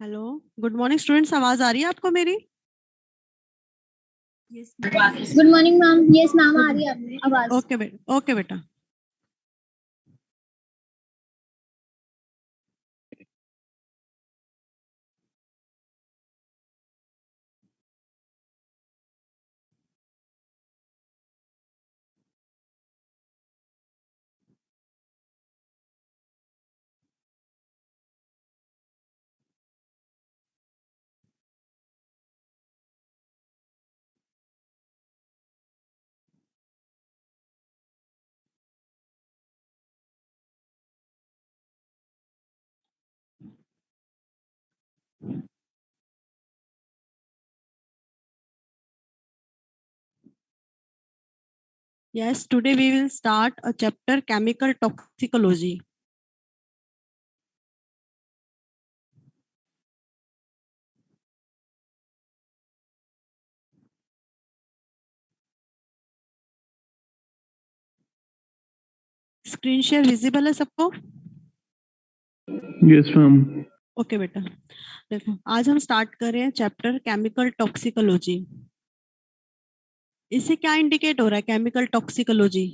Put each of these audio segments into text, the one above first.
Hello, good morning students. आवाज आ रही है आपको मेरी? Good morning ma'am. Yes ma'am, आ रही है आवाज। ओके बेटा। Yes, today we will start a chapter chemical toxicology. Screen share visible है सबको? Yes ma'am. ओके बेटा, देखो आज हम स्टार्ट कर रहे हैं चैप्टर केमिकल टॉक्सिकोलॉजी। इससे क्या इंडिकेट हो रहा है? Chemical toxicology,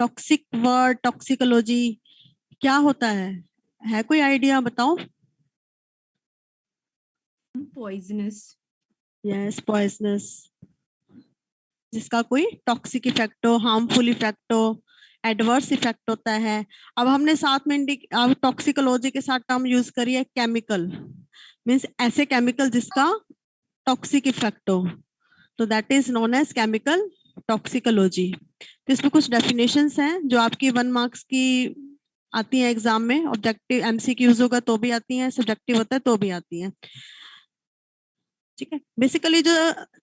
toxic word, toxicology क्या होता है कोई आइडिया? बताओ। पॉइजनस। यस, पॉइजनस, जिसका कोई टॉक्सिक इफेक्ट हो, हार्मफुल इफेक्ट हो, एडवर्स इफेक्ट होता है। अब हमने साथ में अब टॉक्सिकोलॉजी के साथ टर्म यूज करी है केमिकल, मींस ऐसे केमिकल जिसका टॉक्सिक इफेक्ट हो, तो that is known as chemical toxicology. तो इसमें कुछ डेफिनेशंस हैं जो आपकी 1 मार्क्स की आती है एग्जाम में। ऑब्जेक्टिव एमसीक्यूज होगा तो भी आती है, सब्जेक्टिव होता है तो भी आती है। ठीक है, बेसिकली जो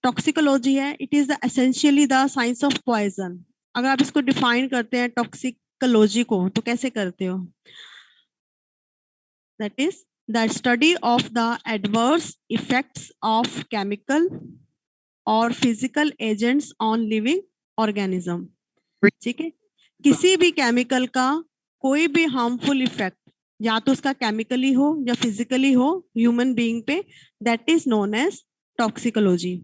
टॉक्सिकोलॉजी है, it is the essentially the science of poison. अगर आप इसको डिफाइन करते हैं टॉक्सिकोलॉजी को, तो कैसे करते हो? That is the study of the adverse effects of chemical और physical agents on living organism. ठीक है, किसी भी केमिकल का कोई भी हार्मफुल इफेक्ट, या तो उसका केमिकली हो या फिजिकली हो ह्यूमन बीइंग पे, that is known as toxicology.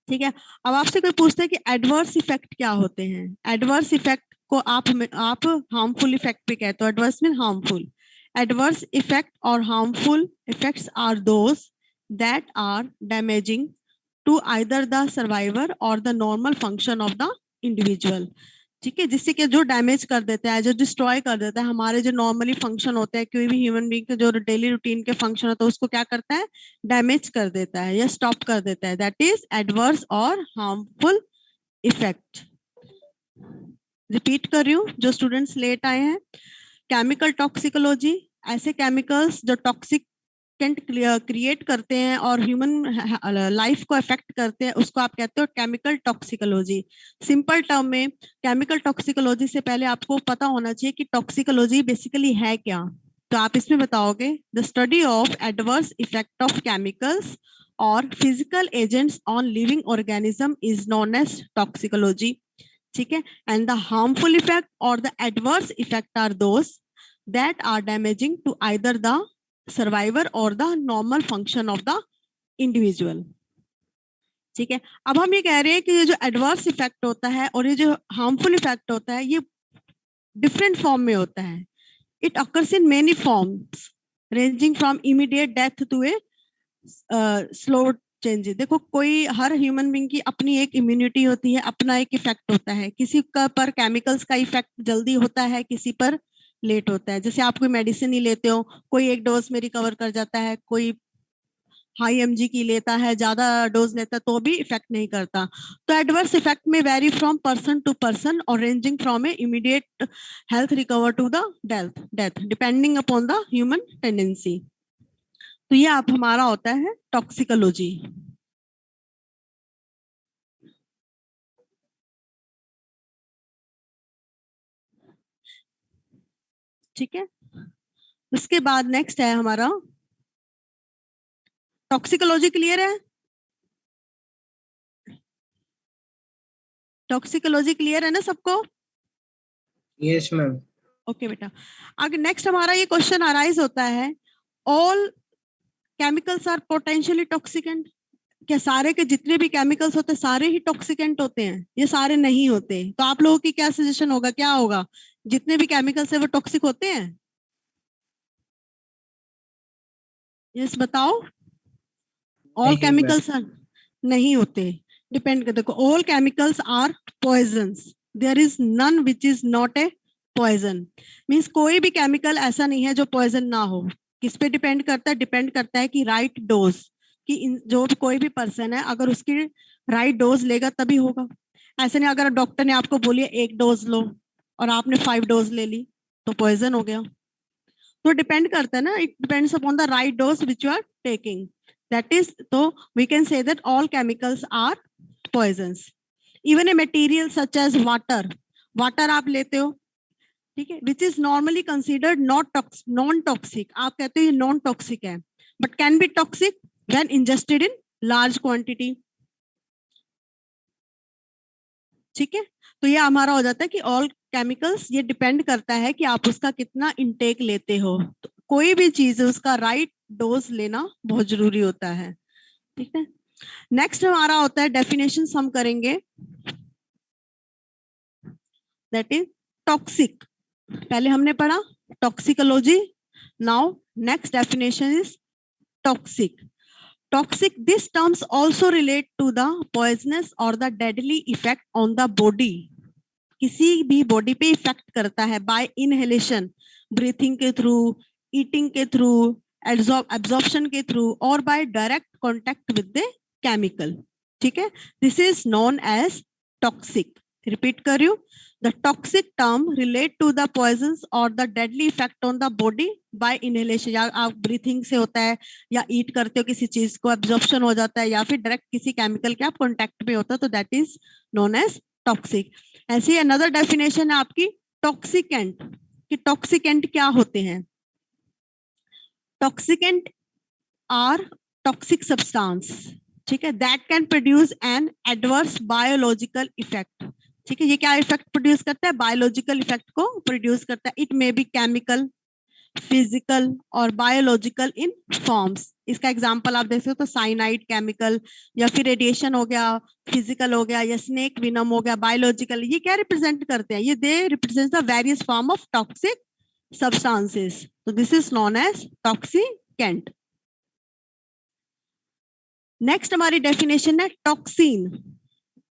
ठीक है, अब आपसे कोई पूछता है कि एडवर्स इफेक्ट क्या होते हैं? एडवर्स इफेक्ट को आप हार्मफुल इफेक्ट पे कहते हो। Adverse mean harmful. Adverse effect और harmful effects are those that are damaging to either the survivor और the normal function of the individual. ठीक है, जिससे कि जो डैमेज कर देता है, जो डिस्ट्रॉय कर देता है हमारे जो नॉर्मली फंक्शन होते हैं, कोई भी ह्यूमन बीइंग के जो डेली रूटीन के फंक्शन होते हैं, उसको क्या करता है? डैमेज कर देता है या स्टॉप कर देता है। दैट इज एडवर्स और हार्मफुल इफेक्ट। रिपीट कर रही हूँ जो स्टूडेंट्स लेट आए हैं। केमिकल टॉक्सिकोलॉजी, ऐसे केमिकल्स जो टॉक्सिक क्रिएट करते हैं और ह्यूमन लाइफ को अफेक्ट करते हैं, उसको आप कहते हो केमिकल टॉक्सिकोलॉजी। सिंपल टर्म में केमिकल टॉक्सिकोलॉजी से पहले आपको पता होना चाहिए कि टॉक्सिकोलॉजी बेसिकली है क्या। तो आप इसमें बताओगे the study of adverse effect of chemicals और physical agents on living organism is known as toxicology. ठीक है, एंड द हार्मफुल इफेक्ट और the adverse effect are those that are damaging to either the survivor और the normal function of the individual. ठीक है, अब हम ये कह रहे हैं कि ये जो एडवर्स इफेक्ट होता है और ये जो हार्मफुल इफेक्ट होता है, ये डिफरेंट फॉर्म में होता है। It occurs in many forms ranging from immediate death to a slow changes. देखो, कोई हर ह्यूमन बीइंग की अपनी एक इम्यूनिटी होती है, अपना एक इफेक्ट होता है। किसी का पर केमिकल्स का इफेक्ट जल्दी होता है, किसी पर लेट होता है। जैसे आप कोई मेडिसिन ही लेते हो, कोई एक डोज में रिकवर कर जाता है, कोई हाई एमजी की लेता है, ज्यादा डोज लेता है तो भी इफेक्ट नहीं करता। तो एडवर्स इफेक्ट में very from person to person और ranging from a immediate health recover to the death depending upon the human tendency. तो ये आप हमारा होता है टॉक्सिकोलॉजी। ठीक है, उसके बाद नेक्स्ट है हमारा टॉक्सिकोलॉजी। क्लियर है? टॉक्सिकोलॉजी क्लियर है ना सबको? Yes ma'am. ओके बेटा, आगे नेक्स्ट हमारा ये क्वेश्चन अराइज होता है, all chemicals are potentially toxicant? क्या सारे के जितने भी केमिकल्स होते हैं सारे ही टॉक्सिकेंट होते हैं? ये सारे नहीं होते। तो आप लोगों की क्या सजेशन होगा, क्या होगा? जितने भी केमिकल्स है वो टॉक्सिक होते हैं? यस बताओ। ऑल नहीं मैम। केमिकल्स आर नहीं होते। डिपेंड करते, देखो all chemicals are poisons, there is none which is not a poison. Means कोई भी केमिकल ऐसा नहीं है जो पॉइजन ना हो। किस पे डिपेंड करता है? डिपेंड करता है कि राइट डोज, कि जो भी कोई भी पर्सन है अगर उसकी राइट डोज लेगा तभी होगा। ऐसे नहीं अगर डॉक्टर ने आपको बोलिए 1 डोज लो और आपने 5 डोज ले ली तो पॉइजन हो गया। तो डिपेंड करता है ना, it depends upon the right dose which you are taking, that is. तो we can say that all chemicals are poisons. Even a material such as water, water आप लेते हो, ठीक है, which is normally considered non toxic, आप कहते हो ये नॉन टॉक्सिक है, but can be toxic when ingested in large quantity. ठीक है, तो ये हमारा हो जाता है कि ऑल केमिकल्स, ये डिपेंड करता है कि आप उसका कितना इंटेक लेते हो। तो कोई भी चीज है उसका राइट डोज लेना बहुत जरूरी होता है। ठीक है, नेक्स्ट हमारा होता है डेफिनेशन, हम करेंगे, दैट इज टॉक्सिक। पहले हमने पढ़ा toxicology, now next definition is toxic. Toxic, these terms also relate to the poisonous or the deadly effect on the body. किसी भी बॉडी पे इफेक्ट करता है बाय इनहेलेशन, ब्रीथिंग के थ्रू, ईटिंग के थ्रू, एब्जॉर्प्शन के थ्रू, और by direct contact with the chemical. ठीक है, this is known as toxic. Repeat कर रही हूं, the toxic term relate to the poisons और the deadly effect on the body by inhalation, या आप ब्रीथिंग से होता है, या ईट करते हो किसी चीज को, एब्जॉर्प्शन हो जाता है, या फिर डायरेक्ट किसी केमिकल के आप कॉन्टेक्ट में होता है, तो that is known as toxic. ऐसी अनदर डेफिनेशन है आपकी टॉक्सिकेंट, कि टॉक्सिकेंट क्या होते हैं? टॉक्सिकेंट आर टॉक्सिक सब्सटेंस, ठीक है, that can produce an adverse biological effect. ठीक है, ये क्या इफेक्ट प्रोड्यूस करता है? बायोलॉजिकल इफेक्ट को प्रोड्यूस करता है। It may be chemical, physical और बायोलॉजिकल इन फॉर्म्स। इसका एग्जांपल आप देख सकते हो, तो साइनाइड केमिकल, या फिर रेडिएशन हो गया, फिजिकल हो गया, या स्नेक विनम हो गया, बायोलॉजिकल। ये क्या रिप्रेजेंट करते हैं? ये they represent the various form of toxic substances. तो this is known as toxicant. Next हमारी डेफिनेशन है टॉक्सिन।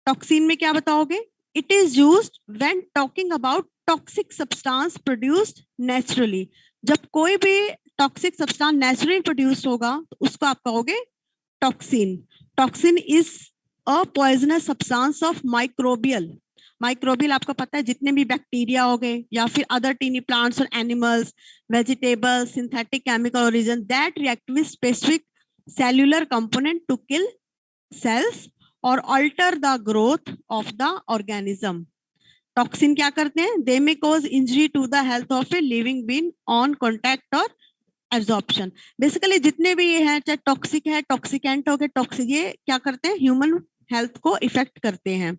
टॉक्सिन में क्या बताओगे? It is used when talking about toxic substance produced naturally. जब कोई भी टॉक्सिक सब्सटेंस नेचुरली प्रोड्यूस होगा तो उसको आप कहोगे toxin. Toxin is a poisonous substance of microbial, microbial आपको पता है जितने भी बैक्टीरिया हो गए, या फिर अदर टीनी प्लांट्स और animals, vegetables, synthetic chemical origin that react with specific cellular component to kill cells or alter the growth of the organism. Toxin क्या करते हैं? They may cause injury to the health of a living being on contact और absorption. Basically जितने भी ये हैं, चाहे toxic है, टॉक्सिकेंट हो गए, टॉक्सिक, ये क्या करते हैं? ह्यूमन हेल्थ को इफेक्ट करते हैं।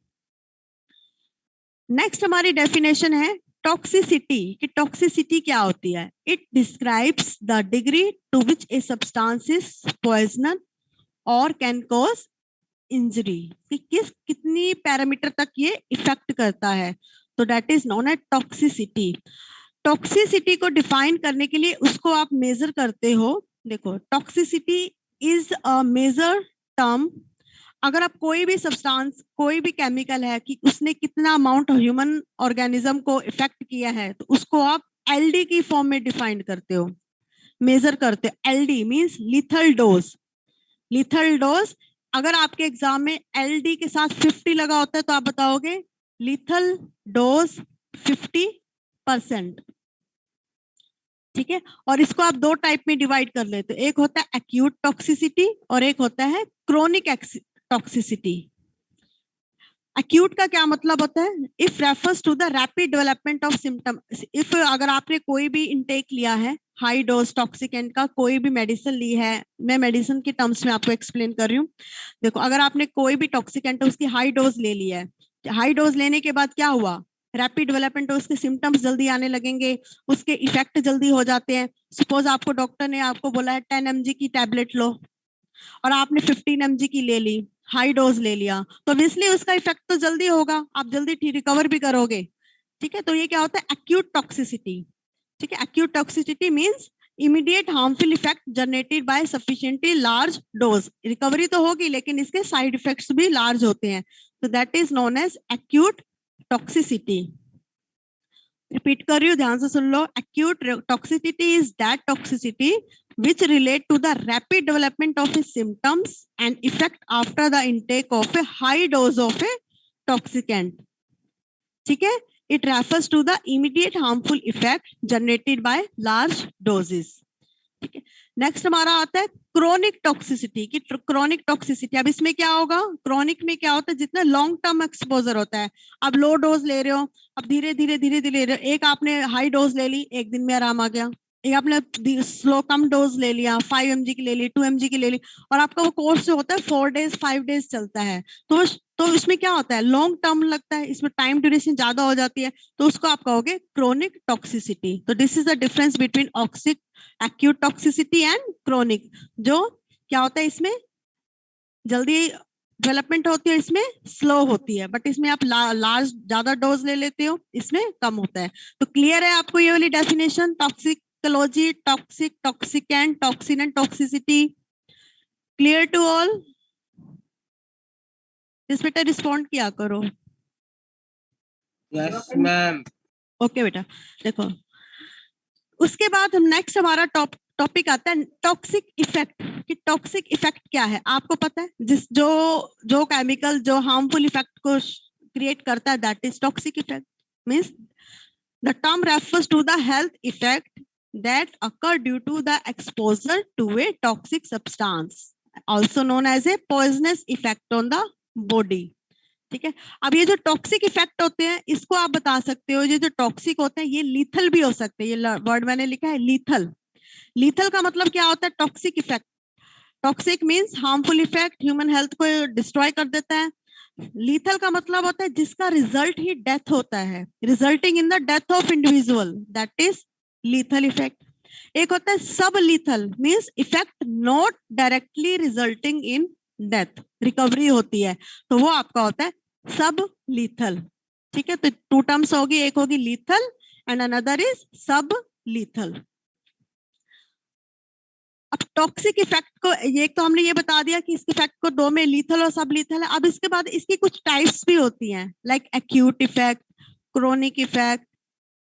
नेक्स्ट हमारी डेफिनेशन है टॉक्सिसिटी, कि टॉक्सिसिटी क्या होती है? It describes the degree to which a substance is poisonous और कैन कॉज इंजरी, कि कितनी पैरामीटर तक ये इफेक्ट करता है, तो that is known as toxicity. Toxicity को डिफाइन करने के लिए उसको आप मेजर करते हो। देखो, toxicity is a major term. अगर आप कोई भी सब्सटेंस, कोई भी केमिकल है कि उसने कितना अमाउंट ह्यूमन ऑर्गेनिज्म को इफेक्ट किया है, तो उसको आप एलडी की फॉर्म में डिफाइन करते हो, मेजर करते हो। LD means lethal dose. Lethal dose, अगर आपके एग्जाम में एलडी के साथ 50 लगा होता है तो आप बताओगे लिथल डोज 50%। ठीक है, और इसको आप दो टाइप में डिवाइड कर लेते हो, एक होता है एक्यूट टॉक्सिसिटी और एक होता है क्रोनिक टॉक्सिसिटी। एक्यूट का क्या मतलब होता है? If refers to the rapid development of symptom. If अगर आपने कोई भी इनटेक लिया है हाई डोज टॉक्सिकेंट का, कोई भी मेडिसिन ली है, मैं मेडिसिन के टर्म्स में आपको एक्सप्लेन कर रही हूँ। देखो, अगर आपने कोई भी टॉक्सिकेंट उसकी हाई डोज ले ली है, हाई डोज लेने के बाद क्या हुआ? रैपिड डेवलपमेंट हो, उसके सिम्टम्स जल्दी आने लगेंगे, उसके इफेक्ट जल्दी हो जाते हैं। सपोज आपको डॉक्टर ने आपको बोला है 10 mg की टैबलेट लो और आपने 15 mg की ले ली, हाई डोज ले लिया, तो ऑब्वियसली उसका इफेक्ट तो जल्दी होगा, आप जल्दी रिकवर भी करोगे। ठीक है, तो ये क्या होता है, एक्यूट टॉक्सिसिटी। ठीक है, acute toxicity means immediate harmful effect generated by sufficiently large dose. Recovery तो होगी लेकिन इसके साइड इफेक्ट्स भी लार्ज होते हैं, तो that is known as acute toxicity. Repeat कर रही हूँ, ध्यान से सुन लो। Acute toxicity is that toxicity which relate to the rapid development of its symptoms and effect after the intake of a high dose of a toxicant. ठीक है, it refers to the immediate harmful effect generated by large doses. ठीक है, next हमारा आता है chronic toxicity की। Chronic toxicity, अब इसमें क्या होगा, क्रोनिक में क्या होता है, जितना लॉन्ग टर्म एक्सपोजर होता है। अब लो डोज ले रहे हो, अब धीरे धीरे ले रहे हो, एक आपने हाई डोज ले ली, एक दिन में आराम आ गया, एक आपने स्लो कम डोज ले लिया, 5 mg की ले ली, 2 mg की ले ली, और आपका वो कोर्स जो होता है 4 days 5 days चलता है, तो इसमें क्या होता है, लॉन्ग टर्म लगता है, इसमें टाइम ड्यूरेशन ज्यादा हो जाती है, तो उसको आप कहोगे क्रोनिक टॉक्सिसिटी। तो this is the difference between toxic acute toxicity and chronic. जो क्या होता है, इसमें जल्दी डेवलपमेंट होती है, इसमें स्लो होती है, बट इसमें आप लार्ज ज्यादा डोज ले लेते हो, इसमें कम होता है। तो क्लियर है आपको ये वाली definition, toxicology, toxic, toxicant, toxin and toxicity, clear to all? इस बेटा रिस्पॉन्ड किया करो। Yes ma'am. ओके बेटा, देखो उसके बाद हम नेक्स्ट हमारा टॉपिक आता है टॉक्सिक इफेक्ट। कि टॉक्सिक इफेक्ट क्या है आपको पता है, जो केमिकल जो हार्मफुल इफेक्ट को क्रिएट करता है, that is toxic effect. Means the term refers to the health effect that occur due to the exposure to a toxic substance, also known as a poisonous effect on the body. ठीक है, अब ये जो toxic effect होते हैं, इसको आप बता सकते हो, ये जो टॉक्सिक होते हैं ये लीथल भी हो सकते हैं। ये वर्ड मैंने लिखा है लीथल। लीथल का मतलब क्या होता है, toxic effect. Toxic means harmful effect, human health को डिस्ट्रॉय कर देता है। लीथल का मतलब होता है जिसका रिजल्ट ही डेथ होता है, resulting in the death of individual, that is lethal effect. एक होता है सब lethal, means effect not directly resulting in death, recovery होती है, तो वो आपका होता है सब लीथल। ठीक है, तो टू टर्म्स होगी, एक होगी लीथल एंड अनदर इज सब लीथल। अब टॉक्सिक इफेक्ट को, ये तो हमने ये बता दिया कि इसके इफेक्ट को दो में, लीथल और सब लीथल है। अब इसके बाद इसकी कुछ टाइप्स भी होती हैं, like acute effect, chronic effect,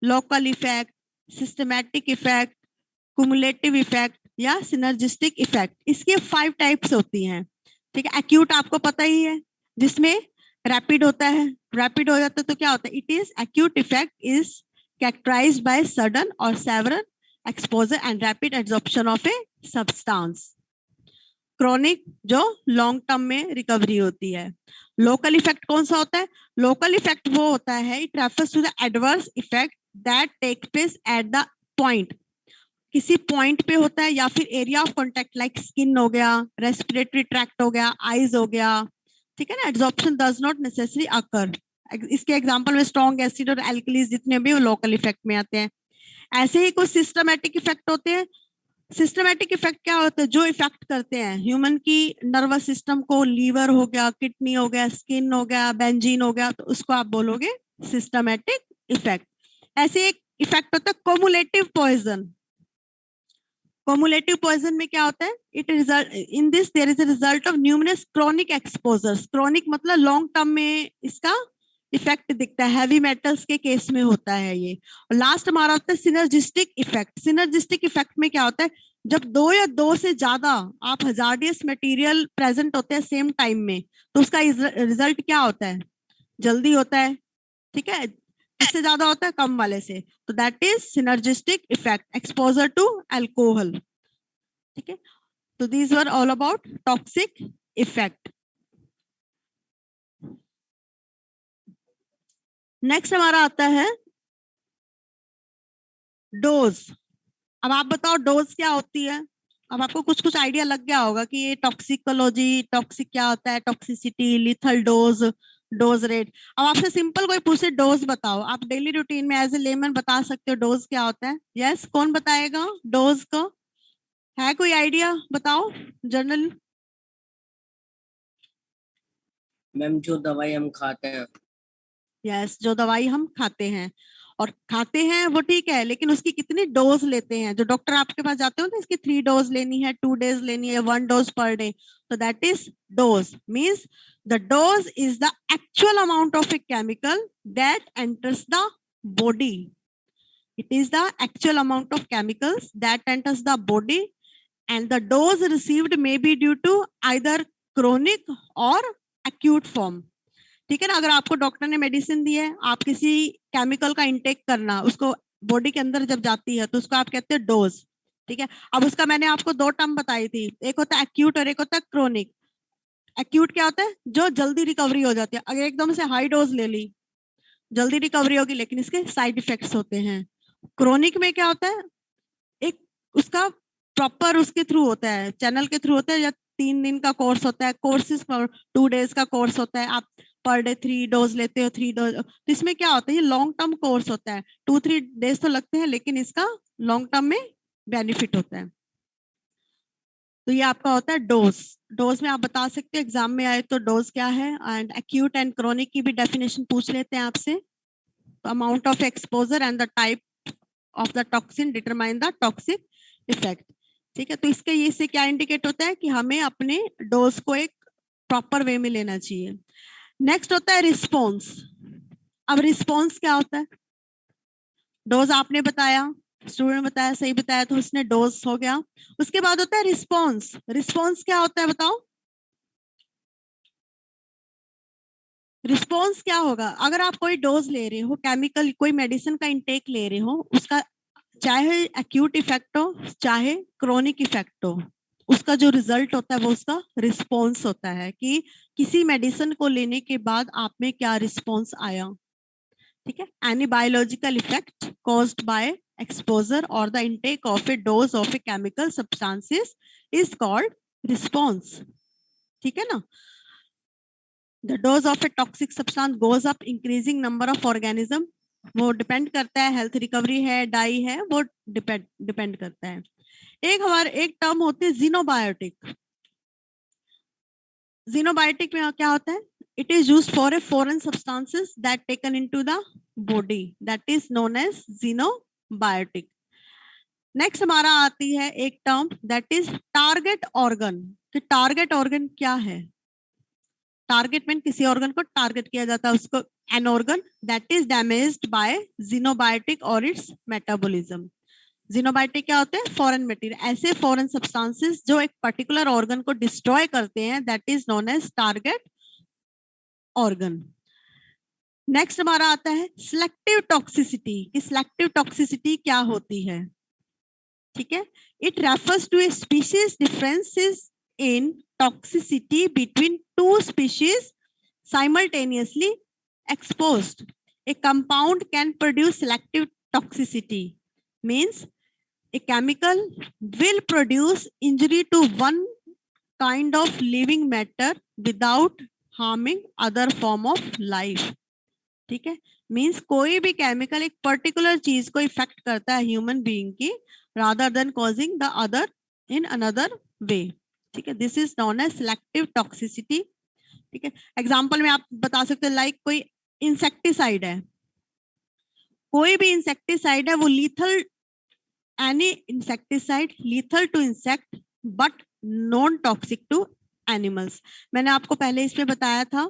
local effect, systematic effect, cumulative effect या सिनर्जिस्टिक इफेक्ट। इसके 5 टाइप्स होती हैं। ठीक है, एक्यूट आपको पता ही है, जिसमें रैपिड होता है, रैपिड हो जाता है तो क्या होता है, it is acute effect is characterized by sudden और several exposure and rapid absorption of a substance. Chronic जो लॉन्ग टर्म में रिकवरी होती है। लोकल इफेक्ट कौन सा होता है, लोकल इफेक्ट वो होता है, it refers to the adverse effect that take place at the point, किसी पॉइंट पे होता है, या फिर area of contact like skin हो गया, रेस्पिरेटरी ट्रैक्ट हो गया, आईज हो गया। ठीक है ना, एब्जॉर्प्शन डज नॉट नेसेसरी अकर। इसके एग्जांपल में स्ट्रॉन्ग एसिड और एल्कलीज जितने भी वो लोकल इफेक्ट में आते हैं। ऐसे ही कुछ सिस्टमैटिक इफेक्ट होते हैं। सिस्टमैटिक इफेक्ट क्या होते हैं, जो इफेक्ट करते हैं ह्यूमन की नर्वस सिस्टम को, लीवर हो गया, किडनी हो गया, स्किन हो गया, बेंजीन हो गया, तो उसको आप बोलोगे सिस्टमैटिक इफेक्ट। ऐसे एक इफेक्ट होता है कोमुलेटिव पॉइजन। Cumulative poison में क्या होता है, it result in this there is a result of numerous chronic exposures. Chronic मतलब लॉन्ग टर्म में इसका इफेक्ट दिखता है, हैवी मेटल्स के केस में होता है ये। और लास्ट हमारा होता है सिनर्जिस्टिक इफेक्ट। सिनर्जिस्टिक इफेक्ट में क्या होता है, जब 2 या 2 से ज्यादा आप हजार्डियस मटेरियल प्रेजेंट होते हैं सेम टाइम में, तो उसका रिजल्ट क्या होता है, जल्दी होता है। ठीक है, इससे ज्यादा होता है कम वाले से, तो that is synergistic effect, exposure to alcohol. ठीक है, तो these were all about toxic effect. Next हमारा आता है डोज। अब आप बताओ डोज क्या होती है। अब आपको कुछ कुछ आइडिया लग गया होगा कि ये टॉक्सिकोलॉजी, टॉक्सिक क्या होता है, toxicity, lethal dose, dose rate. अब आपसे सिंपल कोई पूछे डोज बताओ, आप डेली रूटीन में एज ए लेमन बता सकते हो डोज क्या होता है? यस, कौन बताएगा डोज को? है कोई आइडिया? बताओ जनरल। मैम जो दवाई हम खाते हैं। यस, जो दवाई हम खाते हैं, और खाते हैं वो ठीक है, लेकिन उसकी कितनी डोज लेते हैं? जो डॉक्टर आपके पास जाते हो ना, इसकी 3 डोज लेनी है, 2 डेज लेनी है, 1 डोज पर डे, तो that is dose. Means the dose is the actual amount of a chemical that enters the body. It is the actual amount of chemicals that enters the body, and the dose received may be due to either chronic और acute form. ठीक है ना? अगर आपको doctor ने medicine दी है, आप किसी केमिकल का इंटेक करना, उसको बॉडी के अंदर जब जाती है तो उसको आप कहते हैं डोज। ठीक है, अब उसका मैंने आपको 2 टर्म बताई थी, एक होता है एक्यूट और एक होता है क्रोनिक। एक्यूट क्या होता है? जो जल्दी रिकवरी हो जाती है। अगर एकदम से हाई डोज ले ली, जल्दी रिकवरी होगी, लेकिन इसके साइड इफेक्ट्स होते हैं। क्रोनिक में क्या होता है? एक उसका प्रॉपर उसके थ्रू होता है, चैनल के थ्रू होता है, या 3 दिन का कोर्स होता है, कोर्सेज पर 2 डेज का कोर्स होता है, आप पर डे 3 डोज लेते हो, 3 डोज। तो इसमें क्या होता है? ये लॉन्ग टर्म कोर्स होता है, 2-3 डेज तो लगते हैं, लेकिन इसका लॉन्ग टर्म में बेनिफिट होता है। तो ये आपका होता है डोज। डोज में आप बता सकते हो, एग्जाम में आए तो डोज क्या है। एंड एक्यूट एंड क्रोनिक की भी डेफिनेशन पूछ लेते हैं आपसे। तो amount of exposure and the type of the toxin determine the toxic effect. ठीक है, तो इसके ये से क्या इंडिकेट होता है कि हमें अपने डोज को एक प्रॉपर वे में लेना चाहिए। नेक्स्ट होता है रिस्पॉन्स। अब रिस्पॉन्स क्या होता है? डोज आपने बताया, स्टूडेंट बताया, सही बताया, तो उसने डोज हो गया। उसके बाद होता है रिस्पॉन्स। रिस्पॉन्स क्या होता है बताओ? रिस्पॉन्स क्या होगा? अगर आप कोई डोज ले रहे हो, केमिकल कोई मेडिसिन का इंटेक ले रहे हो, उसका चाहे एक्यूट इफेक्ट हो चाहे क्रोनिक इफेक्ट हो, उसका जो रिजल्ट होता है वो उसका रिस्पॉन्स होता है, कि किसी मेडिसिन को लेने के बाद आप में क्या रिस्पॉन्स आया। ठीक है, any biological effect caused by exposure और the intake of a dose of a chemical substances is called response. ठीक है ना? The dose of a toxic substance goes up increasing number of organism। वो depend करता है, health recovery है, die है, वो डिपेंड करता है। एक टर्म होती है जीनोबायोटिक। जीनोबायोटिक में क्या होता है? It is used for a foreign substances that taken into the body, that is known as xenobiotic. Next हमारा आती है एक term that is target organ. कि टारगेट ऑर्गन क्या है? टारगेट मीन किसी ऑर्गन को टारगेट किया जाता है, उसको an organ that is damaged by xenobiotic और इट्स मेटाबॉलिज्म। जीनोबायोटिक क्या होते हैं? फॉरेन मटेरियल, ऐसे फॉरेन सब्सटेंसेस जो एक पर्टिकुलर ऑर्गन को डिस्ट्रॉय करते हैं, that is known as target organ. Next हमारा आता है सिलेक्टिव टॉक्सिसिटी। कि सिलेक्टिव टॉक्सिसिटी क्या होती है? ठीक है, it refers to a species differences in toxicity between 2 species simultaneously exposed. A compound can produce selective toxicity, means a chemical will produce injury to one kind of living matter without harming other form of life. ठीक है, means कोई भी chemical एक particular चीज को effect करता है human being की, rather than causing the other in another way. ठीक है, this is known as selective toxicity. ठीक है, एग्जांपल में आप बता सकते हैं, लाइक कोई इंसेक्टिसाइड है, कोई भी इंसेक्टिसाइड है, वो lethal, any insecticide lethal to insect but non toxic to animals. मैंने आपको पहले इसमें बताया था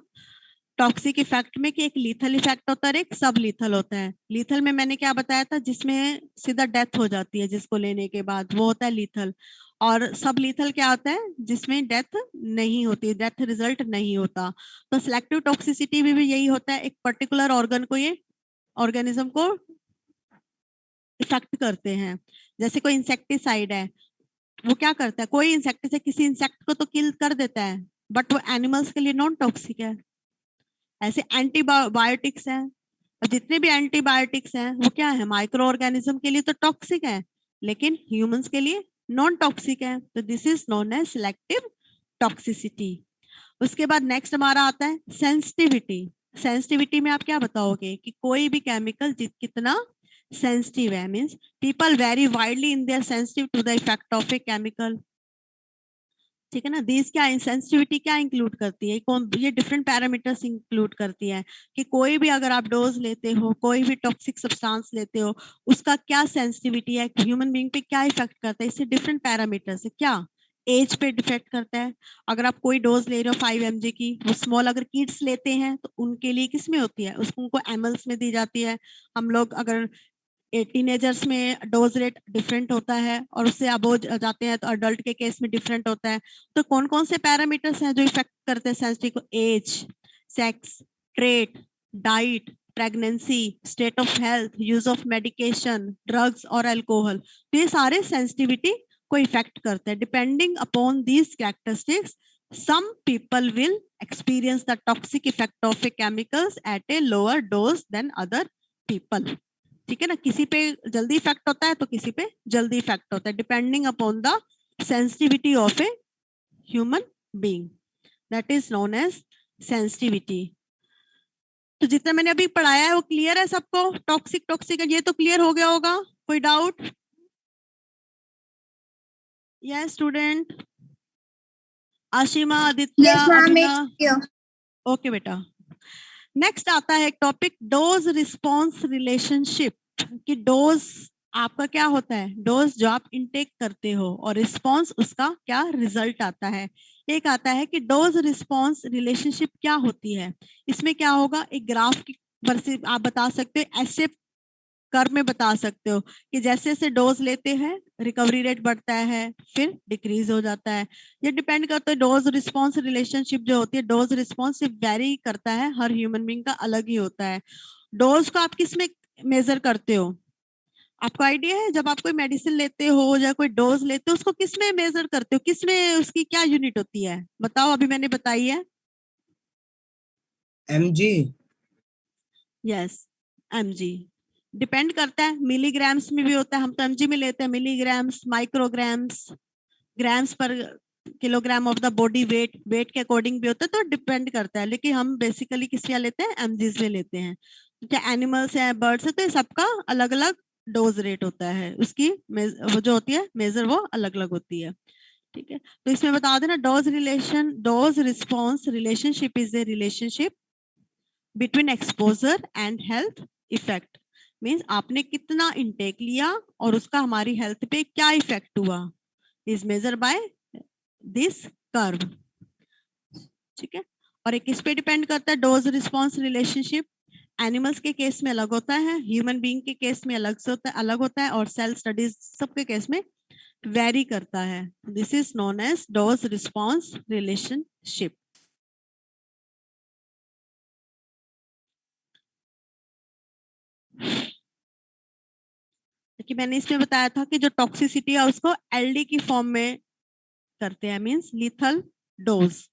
टॉक्सिक इफेक्ट में कि एक लीथल इफेक्ट होता है, एक सब लीथल होता है। लीथल में मैंने क्या बताया था? जिसमें सीधा डेथ हो जाती है जिसको लेने के बाद, वो होता है लीथल। और सब लीथल क्या होता है? जिसमें डेथ नहीं होती, डेथ रिजल्ट नहीं होता। तो सिलेक्टिव टॉक्सिसिटी में भी यही होता है, एक पर्टिकुलर ऑर्गन को, ये ऑर्गेनिज्म को इफेक्ट करते हैं। जैसे कोई इंसेक्टिसाइड है, वो क्या करता है? कोई इंसेक्टिसाइड किसी इंसेक्ट को तो किल कर देता है, बट वो एनिमल्स के लिए नॉन टॉक्सिक है। ऐसे एंटीबायोटिक्स हैं, और जितने भी एंटीबायोटिक्स हैं वो क्या है? माइक्रो ऑर्गेनिज्म के लिए तो टॉक्सिक है, लेकिन ह्यूमंस के लिए नॉन टॉक्सिक है। तो this is known as selective toxicity. उसके बाद नेक्स्ट हमारा आता है सेंसिटिविटी। सेंसिटिविटी में आप क्या बताओगे कि कोई भी केमिकल कितना सेंसिटिव है, means people vary widely in their sensitive to the effect of a chemical. ठीक है ना, दिस क्या सेंसिटिविटी क्या इंक्लूड करती है, कौन ये डिफरेंट पैरामीटर्स इंक्लूड करती है कि कोई भी अगर आप डोज लेते हो, कोई भी टॉक्सिक सब्सटेंस लेते हो, उसका क्या सेंसिटिविटी है, ह्यूमन बीइंग पे क्या इफेक्ट करता है, इससे डिफरेंट पैरामीटर्स है। क्या एज पे डिफेक्ट करता है, अगर आप कोई डोज ले रहे हो 5 mg की, वो स्मॉल अगर किड्स लेते हैं तो उनके लिए किस में होती है, उसको उनको एमएल्स में दी जाती है। हम लोग अगर टीनेजर्स में डोज रेट डिफरेंट होता है और उससे अब जाते हैं तो अडल्ट के केस में डिफरेंट होता है। तो कौन कौन से पैरामीटर्स हैं जो इफेक्ट करते हैं सेंसिटिव को, age, sex, trait, diet, pregnancy, state of health, use of medication, drugs और अल्कोहल। तो ये सारे सेंसिटिविटी को इफेक्ट करते हैं। Depending upon these characteristics some people will experience the toxic effect of a chemicals at a lower dose than other people। ठीक है ना, किसी पे जल्दी इफेक्ट होता है तो किसी पे जल्दी इफेक्ट होता है, depending upon the sensitivity of a human being, that is known as sensitivity. तो जितना मैंने अभी पढ़ाया है वो क्लियर है सबको, टॉक्सिक टॉक्सिक ये तो क्लियर हो गया होगा, कोई doubt? Yes student, Ashima, Aditya, Abhina, okay बेटा। नेक्स्ट आता है एक टॉपिक डोज रिस्पॉन्स रिलेशनशिप, कि डोज आपका क्या होता है, डोज जो आप इनटेक करते हो और रिस्पॉन्स उसका क्या रिजल्ट आता है। एक आता है कि डोज रिस्पॉन्स रिलेशनशिप क्या होती है। इसमें क्या होगा, एक ग्राफ की पर से आप बता सकते हो, ऐसे कर्व में बता सकते हो कि जैसे जैसे डोज लेते हैं रिकवरी रेट बढ़ता है फिर डिक्रीज हो जाता है। ये डिपेंड करता है, डोज रिस्पॉन्स रिलेशनशिप जो होती है, डोज रिस्पॉन्स वेरी करता है, हर ह्यूमन बीइंग का अलग ही होता है। डोज को आप किस में मेजर करते हो, आपको आइडिया है? जब आप कोई मेडिसिन लेते हो या कोई डोज लेते हो उसको किस में मेजर करते हो, किस में उसकी क्या यूनिट होती है, बताओ? अभी मैंने बताई है mg। यस mg, डिपेंड करता है, मिलीग्राम्स में भी होता है, हम तो mg में लेते हैं, milligrams, micrograms, grams per kilogram of the body weight, weight के अकॉर्डिंग भी होता है, तो डिपेंड करता है, लेकिन हम बेसिकली किस में लेते हैं, mgs में लेते हैं। क्या एनिमल्स है, बर्ड्स है, तो ये सबका अलग अलग डोज रेट होता है, उसकी वो जो होती है मेजर वो अलग अलग होती है। ठीक है, तो इसमें बता देना dose response relationship is a relationship between exposure and health effect. Means आपने कितना इंटेक लिया और उसका हमारी हेल्थ पे क्या इफेक्ट हुआ, is measure by this curve. ठीक है, और एक किस पे डिपेंड करता है, डोज रिस्पॉन्स रिलेशनशिप एनिमल्स के केस में अलग होता है, ह्यूमन बीइंग के केस में अलग होता है और सेल स्टडीज सबके केस में वेरी करता है। This is known as dose response relationship. कि मैंने इसमें बताया था कि जो टॉक्सिसिटी है उसको एलडी की फॉर्म में करते हैं, मींस लीथल डोज।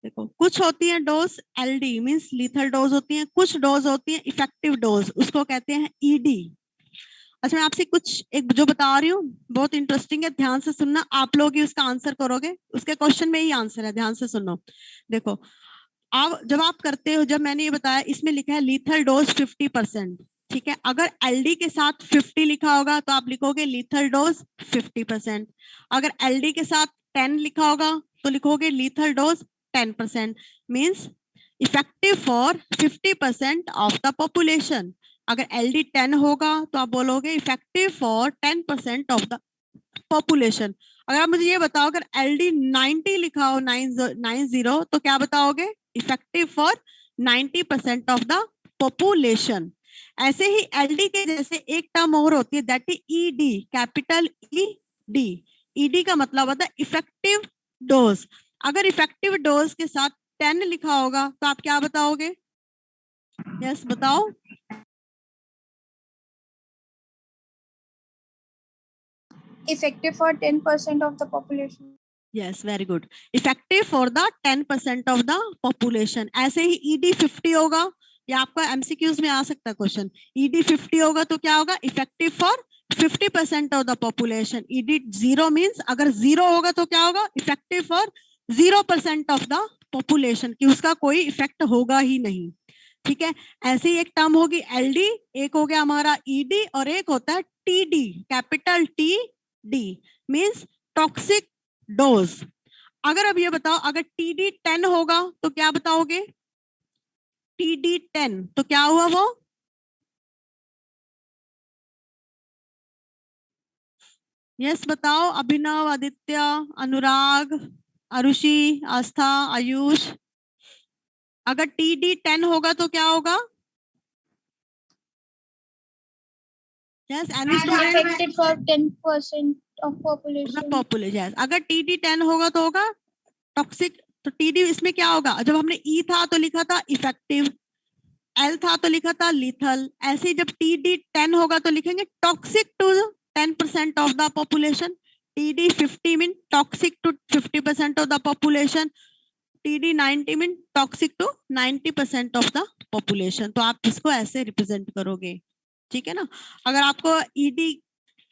देखो कुछ होती है dose LD means lethal dose होती है, कुछ डोज होती है इफेक्टिव डोज, उसको कहते हैं ईडी। अच्छा मैं आपसे कुछ एक जो बता रही हूँ बहुत इंटरेस्टिंग है, ध्यान से सुनना, आप लोग ही उसका आंसर करोगे, उसके क्वेश्चन में ही आंसर है, ध्यान से सुनो। देखो अब जब आप करते हो, जब मैंने ये बताया इसमें लिखा है लीथल डोज 50%, ठीक है, अगर एलडी के साथ 50 लिखा होगा तो आप लिखोगे लीथल डोज 50%, अगर एलडी के साथ 10 लिखा होगा तो लिखोगे lethal dose 10%, means effective for 50% of the population. अगर एलडी 10 होगा तो आप बोलोगे effective for 10% of the population. अगर आप मुझे ये बताओ अगर एलडी 90 लिखा हो 90 तो क्या बताओगे, effective for 90% of the population. ऐसे ही एलडी के जैसे एक टर्म और होती है that is ED, capital ED. ED का मतलब होता है इफेक्टिव डोज। अगर इफेक्टिव डोज के साथ 10 लिखा होगा तो आप क्या बताओगे? यस बताओ। Effective for 10% of the population. Yes very good, effective for the 10% of the population. ऐसे ही ईडी 50 होगा ये आपका एमसीक्यूज में आ सकता है क्वेश्चन। ईडी 50 होगा तो क्या होगा, effective for 50% of the population. ED 0 means अगर 0 होगा तो क्या होगा, effective for 0% of the population, कि उसका कोई इफेक्ट होगा ही नहीं। ठीक है, ऐसे ही एक टर्म होगी एलडी, एक हो गया हमारा ईडी, और एक होता है TD, capital T D, means toxic dose. अगर अब ये बताओ, अगर टीडी 10 होगा तो क्या बताओगे, टीडी 10 तो क्या हुआ वो, यस बताओ, अभिनव, आदित्य, अनुराग, आरुषि, आस्था, आयुष। अगर टीडी 10 होगा तो क्या होगा, yes any student, Affected for 10% of population. Population. अगर टीडी 10 होगा तो होगा टॉक्सिक। तो टीडी इसमें क्या होगा, जब हमने ई था तो लिखा था इफेक्टिव, एल था तो लिखा था लीथल, ऐसे ही जब टीडी 10 होगा तो लिखेंगे toxic to 10% of the population. TD 50 mean toxic to 50% of the population. TD 90 mean toxic to 90% of the population. तो आप इसको ऐसे रिप्रेजेंट करोगे, ठीक है ना। अगर आपको ईडी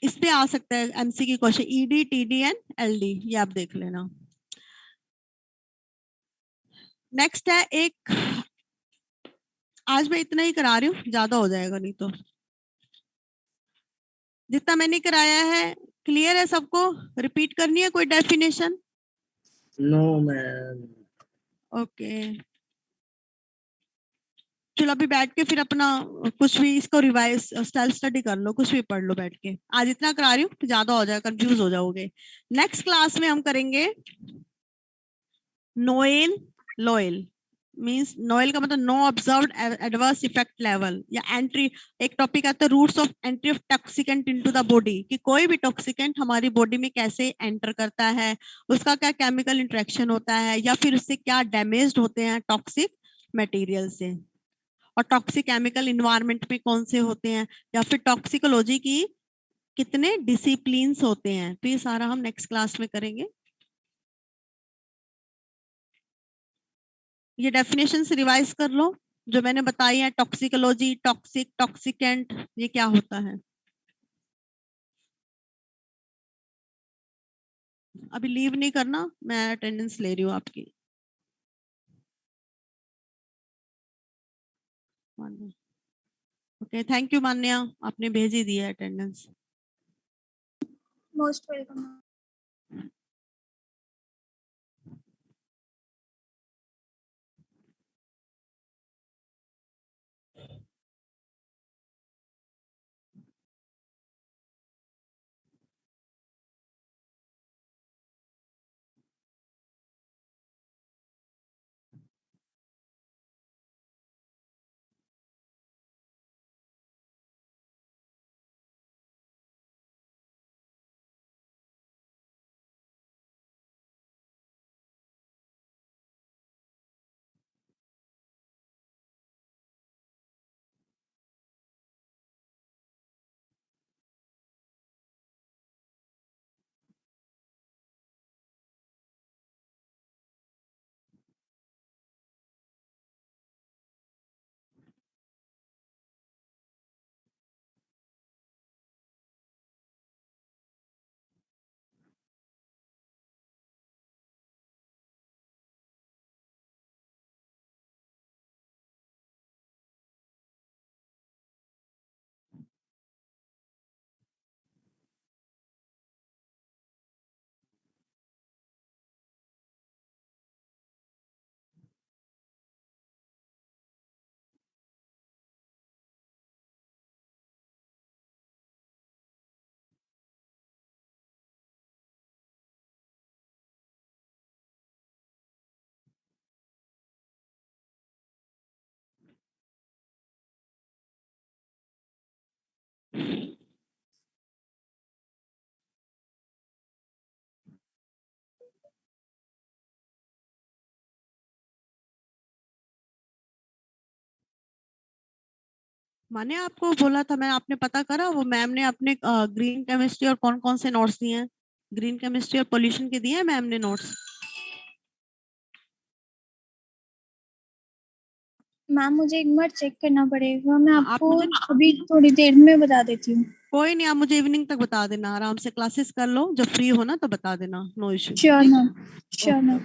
इस पे आ सकता है MCQ question, ED, TD and LD, ये आप देख लेना। नेक्स्ट है एक, आज मैं इतना ही करा रही हूँ, ज्यादा हो जाएगा नहीं तो। जितना मैंने कराया है क्लियर है सबको, रिपीट करनी है कोई डेफिनेशन? No ma'am. ओके, चलो अभी बैठ के फिर अपना कुछ भी इसको रिवाइज सेल्फ स्टडी कर लो, कुछ भी पढ़ लो बैठ के। आज इतना करा रही हूँ, ज्यादा हो जाएगा, कंफ्यूज हो जाओगे। नेक्स्ट क्लास में हम करेंगे नोएल लोएल, मींस नोएल का मतलब no observed adverse effect level, या एंट्री, एक टॉपिक आता है routes of entry of toxicant into the body, कि कोई भी टॉक्सिकेंट हमारी बॉडी में कैसे एंटर करता है, उसका क्या केमिकल इंटरेक्शन होता है, या फिर उससे क्या डैमेज्ड होते हैं टॉक्सिक मटेरियल से, और टॉक्सिक केमिकल इन्वायरमेंट में कौन से होते हैं, या फिर टॉक्सिकोलॉजी की कितने डिसिप्लिन्स होते हैं। तो ये सारा हम नेक्स्ट क्लास में करेंगे। ये डेफिनेशन से रिवाइज कर लो जो मैंने बताई है, टॉक्सिकोलॉजी, टॉक्सिक, टॉक्सिकेंट, ये क्या होता है। अभी लीव नहीं करना, मैं अटेंडेंस ले रही हूँ आपकी। ओके, थैंक यू मान्या, आपने भेज ही दिया अटेंडेंस। Most welcome. मैंने आपको बोला था, मैं आपने पता करा वो मैम ने अपने ग्रीन केमिस्ट्री और कौन कौन से नोट्स दिए हैं, ग्रीन केमिस्ट्री और पोल्यूशन के दिए हैं मैम ने नोट्स? मैम मुझे एक बार चेक करना पड़ेगा, मैं आप आपको मुझे- अभी थोड़ी देर में बता देती हूँ। कोई नहीं, आप मुझे इवनिंग तक बता देना, आराम से क्लासेस कर लो, जब फ्री हो ना तो बता देना, no issue. Sure ma'am, sure ma'am.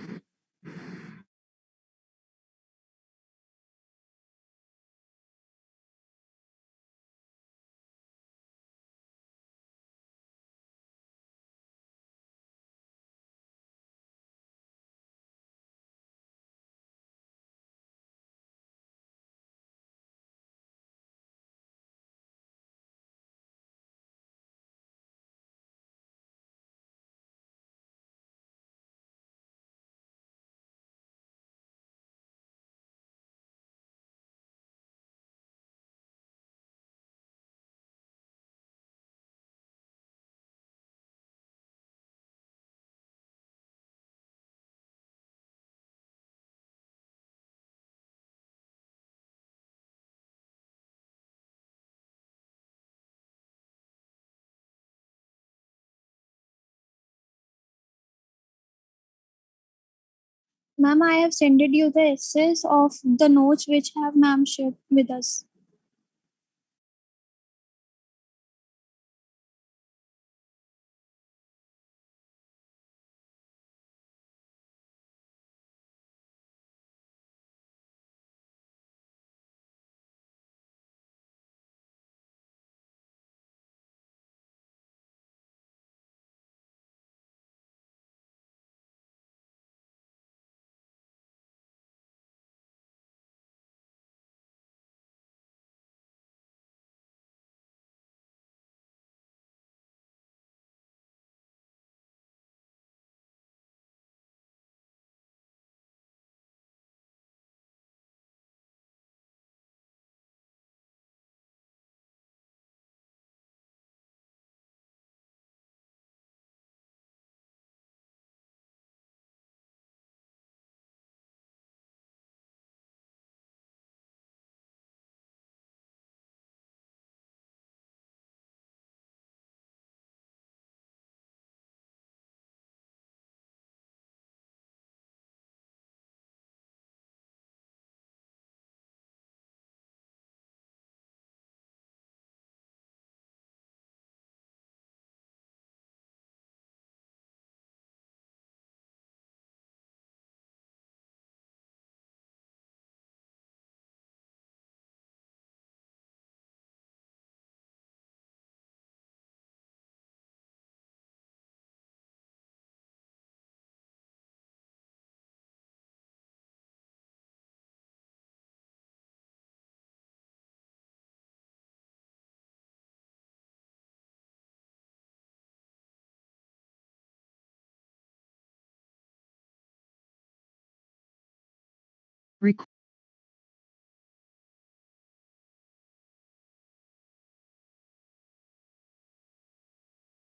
Ma'am, I have sent you the essays of the notes which have ma'am shared with us.